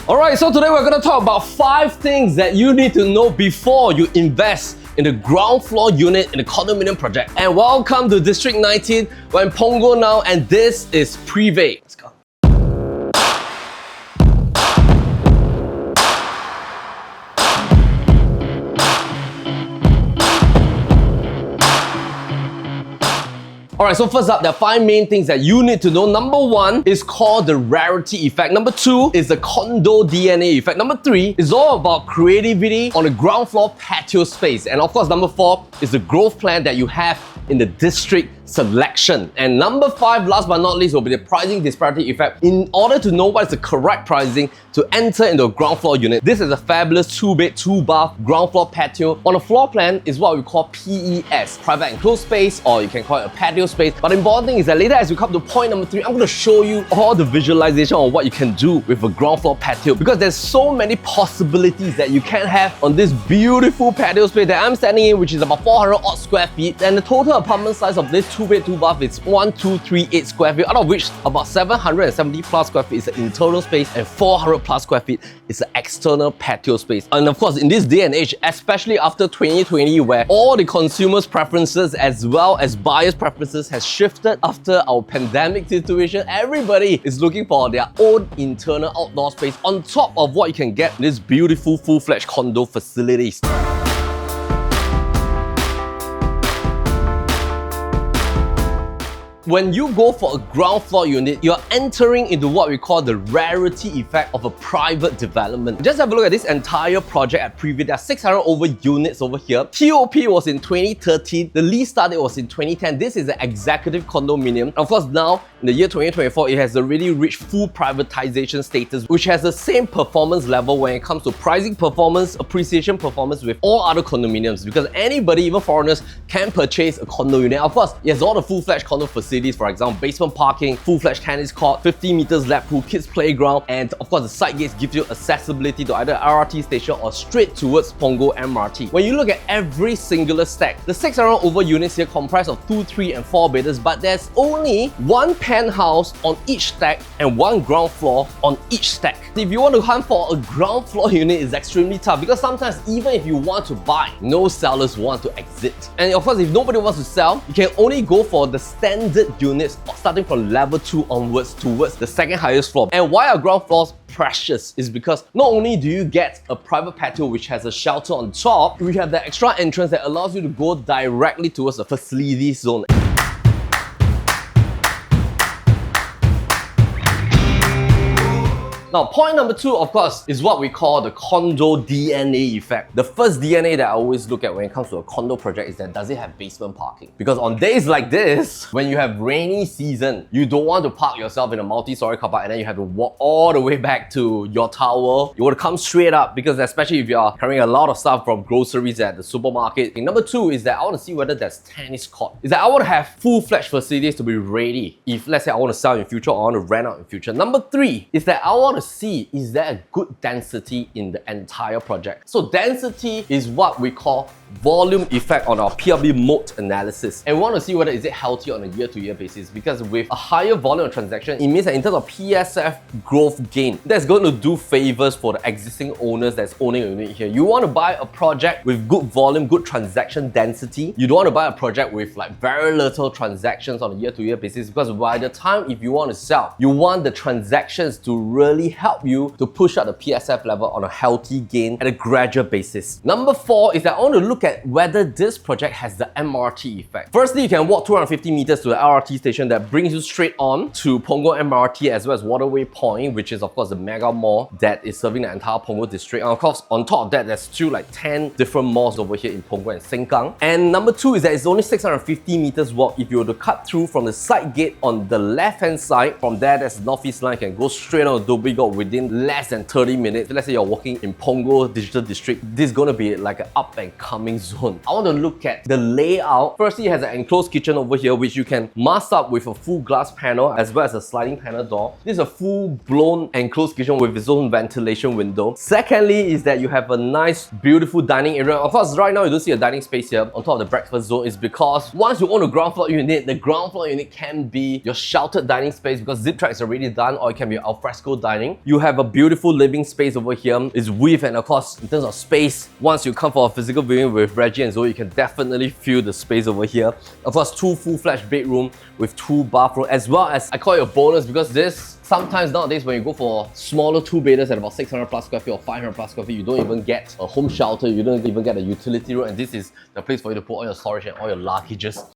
Alright, so today we're going to talk about 5 things that you need to know before you invest in the ground floor unit in the condominium project. And welcome to District 19. We're in Punggol now, and this is Privé. Let's go. Alright, so first up, there are 5 main things that you need to know. Number 1 is called the Rarity effect. Number 2 is the Condo DNA effect. Number 3 is all about creativity on the ground floor patio space. And of course, number 4 is the growth plan that you have in the district selection. And number 5, last but not least, will be the pricing disparity effect. In order to know what is the correct pricing to enter into a ground floor unit, this is a fabulous 2-bed, 2-bath ground floor patio. On a floor plan is what we call PES, private enclosed space, or you can call it a patio space. But the important thing is that later, as we come to point number 3, I'm going to show you all the visualization of what you can do with a ground floor patio, because there's so many possibilities that you can have on this beautiful patio space that I'm standing in, which is about 400 odd square feet. And the total apartment size of this 2-bed, 2-bath is 1238 square feet, out of which about 770 plus square feet is the internal space and 400 plus square feet is the external patio space. And of course, in this day and age, especially after 2020, where all the consumers' preferences as well as buyers' preferences has shifted after our pandemic situation, everybody is looking for their own internal outdoor space on top of what you can get in this beautiful full-fledged condo facilities. When you go for a ground floor unit, you're entering into what we call the rarity effect of a private development. Just have a look at this entire project at Prive. There are 600 over units over here. TOP was in 2013. The lease start date was in 2010. This is an executive condominium. Of course, now in the year 2024, it has already reached full privatization status, which has the same performance level when it comes to pricing performance, appreciation performance with all other condominiums, because anybody, even foreigners, can purchase a condo unit. Of course, it has all the full-fledged condo facilities. For example, basement parking, full-fledged tennis court, 50 meters lap pool, kids playground, and of course the side gates give you accessibility to either RRT station or straight towards Punggol MRT. When you look at every singular stack, the 600 over units here comprise of 2, 3 and 4 bedders, but there's only 1 penthouse on each stack and 1 ground floor on each stack. If you want to hunt for a ground floor unit, it's extremely tough, because sometimes even if you want to buy, no sellers want to exit. And of course, if nobody wants to sell, you can only go for the standard units starting from level 2 onwards towards the second highest floor. And why are ground floors precious is because not only do you get a private patio which has a shelter on top, we have the extra entrance that allows you to go directly towards the facilities zone. Now, point number 2, of course, is what we call the condo DNA effect. The first DNA that I always look at when it comes to a condo project is that does it have basement parking? Because on days like this, when you have rainy season, you don't want to park yourself in a multi-story car park and then you have to walk all the way back to your tower. You want to come straight up, because especially if you are carrying a lot of stuff from groceries at the supermarket. And number 2 is that I want to see whether there's tennis court. Is that I want to have full-fledged facilities to be ready if, let's say, I want to sell in future or I want to rent out in future. Number 3 is that I want to see, is there a good density in the entire project? So density is what we call volume effect on our PRB mode analysis. And we want to see whether is it healthy on a year-to-year basis, because with a higher volume of transaction, it means that in terms of PSF growth gain, that's going to do favors for the existing owners that's owning a unit here. You want to buy a project with good volume, good transaction density. You don't want to buy a project with like very little transactions on a year-to-year basis, because by the time if you want to sell, you want the transactions to really help you to push up the PSF level on a healthy gain at a gradual basis. Number 4 is that I want to look at whether this project has the MRT effect. Firstly, you can walk 250 meters to the LRT station that brings you straight on to Punggol MRT, as well as Waterway Point, which is of course the mega mall that is serving the entire Punggol district. And of course, on top of that, there's still like 10 different malls over here in Punggol and Sengkang. And number 2 is that it's only 650 meters walk if you were to cut through from the side gate on the left-hand side. From there, there's the northeast line, you can go straight on to Dhoby Ghaut within less than 30 minutes. Let's say you're walking in Punggol Digital District, this is going to be like an up and coming zone. I want to look at the layout. Firstly, it has an enclosed kitchen over here, which you can mask up with a full glass panel as well as a sliding panel door. This is a full-blown enclosed kitchen with its own ventilation window. Secondly is that you have a nice, beautiful dining area. Of course, right now you don't see a dining space here on top of the breakfast zone. Is because once you own a ground floor unit, the ground floor unit can be your sheltered dining space because zip track is already done, or it can be alfresco dining. dining. You have a beautiful living space over here. It's width, and of course, in terms of space, once you come for a physical viewing with Reggie and Zoe, you can definitely feel the space over here. Of course, 2 full-fledged bedroom with 2 bathrooms, as well as, I call it a bonus because this, sometimes nowadays when you go for smaller 2-beders at about 600 plus square feet or 500 plus square feet, you don't even get a home shelter, you don't even get a utility room, and this is the place for you to put all your storage and all your luggages.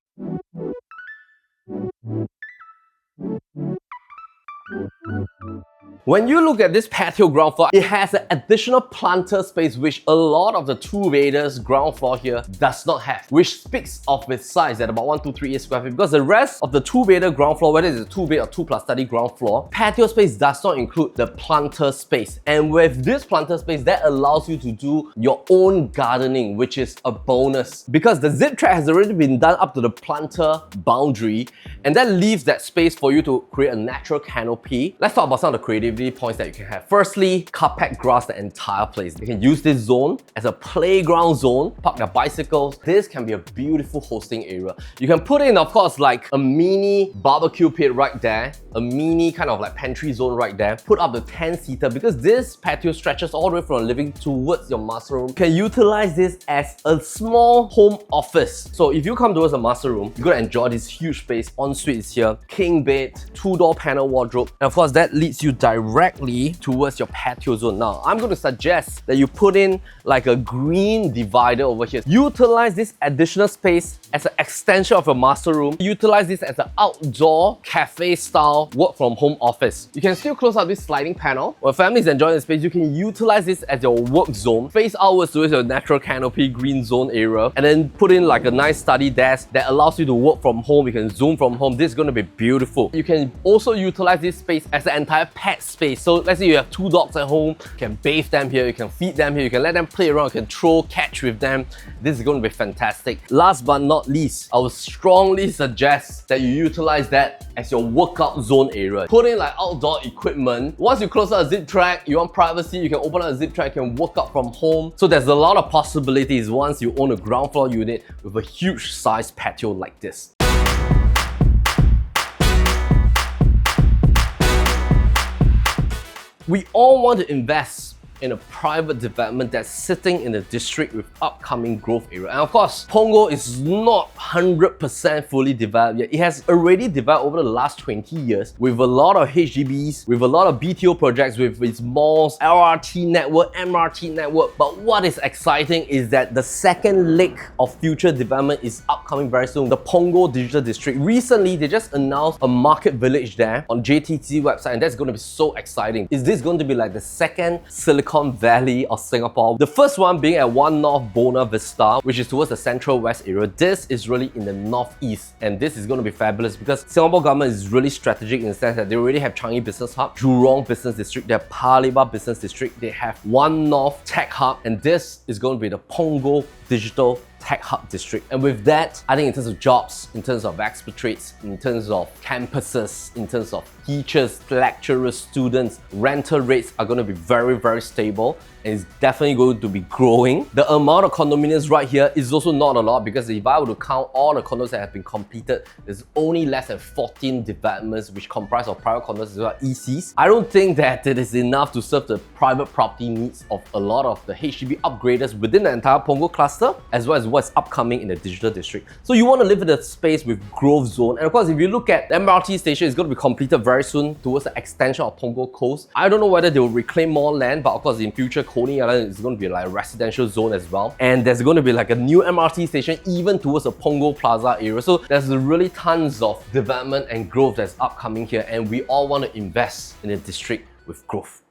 When you look at this patio ground floor, it has an additional planter space which a lot of the 2-beders ground floor here does not have, which speaks of its size at about 1238 square feet, because the rest of the 2-bedder ground floor, whether it's a 2-bed or 2+ study ground floor, patio space does not include the planter space. And with this planter space, that allows you to do your own gardening, which is a bonus because the zip track has already been done up to the planter boundary, and that leaves that space for you to create a natural canopy. Let's talk about some of the creativity points that you can have. Firstly, carpet grass the entire place. You can use this zone as a playground zone, park your bicycles. This can be a beautiful hosting area. You can put in, of course, like a mini barbecue pit right there, a mini kind of like pantry zone right there. Put up the 10-seater because this patio stretches all the way from the living towards your master room. You can utilize this as a small home office. So if you come towards the master room, you're gonna enjoy this huge space. Ensuite is here, king bed, 2-door panel wardrobe, and of course that leads you directly towards your patio zone. Now, I'm going to suggest that you put in like a green divider over here. Utilize this additional space as an extension of your master room. Utilize this as an outdoor cafe style work from home office. You can still close out this sliding panel. When families enjoy the space, you can utilize this as your work zone. Face outwards towards your natural canopy green zone area, and then put in like a nice study desk that allows you to work from home. You can zoom from home. This is going to be beautiful. You can also utilize this space as an entire pet space. So let's say you have 2 dogs at home, you can bathe them here, you can feed them here, you can let them play around, you can throw, catch with them. This is going to be fantastic. Last but not least, I would strongly suggest that you utilize that as your workout zone area. Put in like outdoor equipment. Once you close out a zip track, you want privacy, you can open up a zip track, you can work out from home. So there's a lot of possibilities once you own a ground floor unit with a huge size patio like this. We all want to invest in a private development that's sitting in the district with upcoming growth area. And of course, Punggol is not 100% fully developed yet. It has already developed over the last 20 years with a lot of HDBs, with a lot of BTO projects, with its malls, LRT network, MRT network. But what is exciting is that the second leg of future development is upcoming very soon, the Punggol Digital District. Recently, they just announced a market village there on JTT website, and that's going to be so exciting. Is this going to be like the second Silicon Valley of Singapore? The first one being at 1 North Buona Vista, which is towards the central west area. This is really in the northeast, and this is going to be fabulous because Singapore government is really strategic in the sense that they already have Changi Business Hub, Jurong Business District, they have Paya Lebar Business District, they have 1 North Tech Hub, and this is going to be the Punggol Digital Tech Hub District. And with that, I think in terms of jobs, in terms of expatriates, in terms of campuses, in terms of teachers, lecturers, students, rental rates are going to be very, very stable, and it's definitely going to be growing. The amount of condominiums right here is also not a lot because if I were to count all the condos that have been completed, there's only less than 14 developments which comprise of private condos as well as ECs. I don't think that it is enough to serve the private property needs of a lot of the HDB upgraders within the entire Punggol cluster, as well as what's upcoming in the digital district. So you want to live in a space with growth zone. And of course, if you look at the MRT station, it's going to be completed very soon towards the extension of Punggol Coast. I don't know whether they will reclaim more land, but of course in future, Coney Island is going to be like a residential zone as well. And there's going to be like a new MRT station even towards the Punggol Plaza area. So there's really tons of development and growth that's upcoming here, and we all want to invest in a district with growth.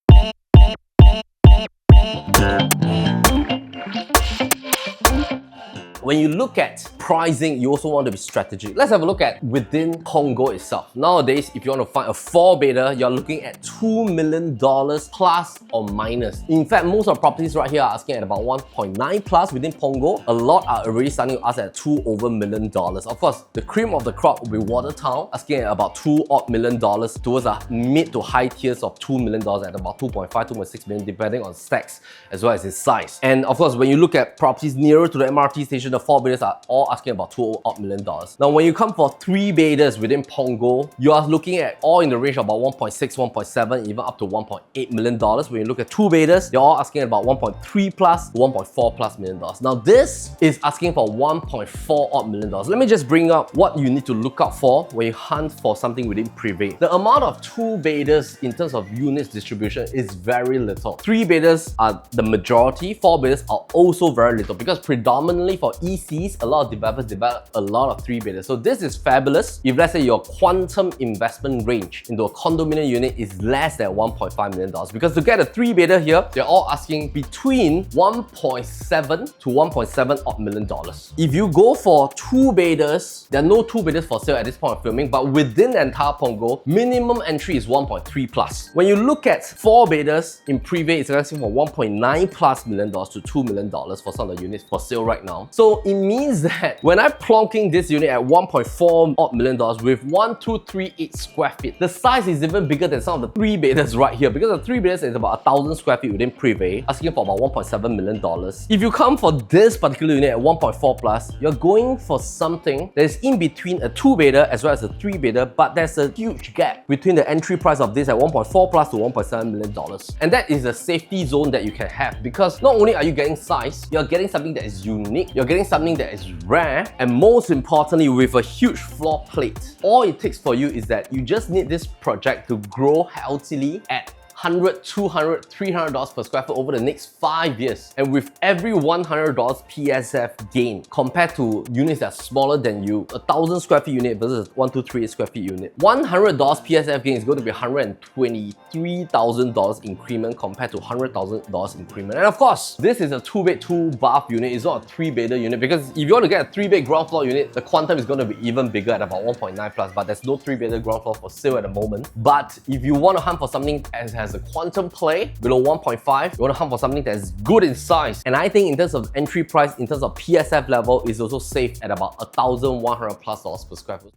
When you look at pricing, you also want to be strategic. Let's have a look at within Punggol itself. Nowadays, if you want to find a 4-bedder, you're looking at $2 million plus or minus. In fact, most of properties right here are asking at about 1.9 plus within Punggol. A lot are already starting to ask at $2 million. Of course, the cream of the crop will be Watertown, asking at about $2 million towards a mid to high tiers of $2 million at about 2.5, 2.6 million, depending on specs as well as its size. And of course, when you look at properties nearer to the MRT station, the 4-bedders are all asking about $2 odd million. Now, when you come for 3-beders within Punggol, you are looking at all in the range of about 1.6, 1.7, even up to $1.8 million. When you look at 2-beders, they're all asking about 1.3 plus, 1.4 plus million dollars. Now, this is asking for 1.4 odd million dollars. Let me just bring up what you need to look out for when you hunt for something within Privé. The amount of 2-beders in terms of units distribution is very little. 3-beders are the majority, 4-beders are also very little because predominantly for ECs, a lot of developers develop a lot of 3-beders. So this is fabulous if let's say your quantum investment range into a condominium unit is less than $1.5 million, because to get a 3-bedder here, they're all asking between 1.7 to 1.7 odd million dollars. If you go for 2-beders, there are no 2-beders for sale at this point of filming, but within the entire Punggol, minimum entry is 1.3 plus. When you look at 4-beders in Privé, it's asking for 1.9 plus million dollars to $2 million for some of the units for sale right now. So it means that when I'm plonking this unit at 1.4 odd million dollars with 1238 square feet, the size is even bigger than some of the 3-beders right here, because the 3-beders is about 1,000 square feet within Privé, asking for about $1.7 million. If you come for this particular unit at 1.4 plus, you're going for something that is in between a 2-bedder as well as a 3-bedder, but there's a huge gap between the entry price of this at 1.4 plus to $1.7 million. And that is a safety zone that you can have, because not only are you getting size, you're getting something that is unique, you're getting something that is rare, and most importantly, with a huge floor plate. All it takes for you is that you just need this project to grow healthily at $100, $200, $300 per square foot over the next 5 years. And with every $100 PSF gain compared to units that are smaller than you, a 1,000 square feet unit versus a 1,238 square feet unit, $100 PSF gain is going to be $123,000 increment compared to $100,000 increment. And of course, this is a 2-bed, 2-bath unit. It's not a 3-bedder unit, because if you want to get a 3-bed ground floor unit, the quantum is going to be even bigger at about 1.9 plus, but there's no 3-bedder ground floor for sale at the moment. But if you want to hunt for something that has a quantum play below 1.5, you want to hunt for something that's good in size. And I think in terms of entry price, in terms of PSF level, is also safe at about $1,100 plus per square foot.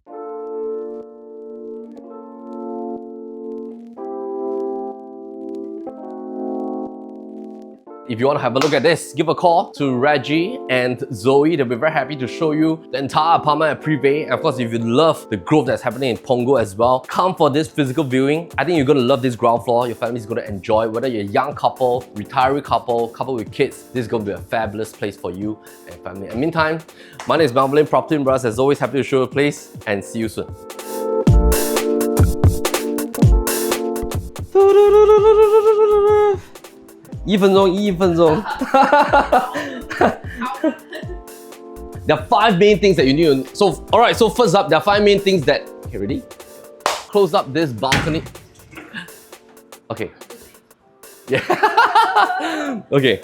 If you want to have a look at this, give a call to Reggie and Zoe. They'll be very happy to show you the entire apartment at Privé. And of course, if you love the growth that's happening in Punggol as well, come for this physical viewing. I think you're going to love this ground floor. Your family's going to enjoy. Whether you're a young couple, retiree couple, couple with kids, this is going to be a fabulous place for you and your family. In the meantime, my name is Melvin Lim, PropertyLimBrothers. As always, happy to show you a place, and see you soon. There are 5 main things that you need to... So, alright, so first up, there are 5 main things that... Okay, ready? Close up this balcony. Okay. Yeah. Okay.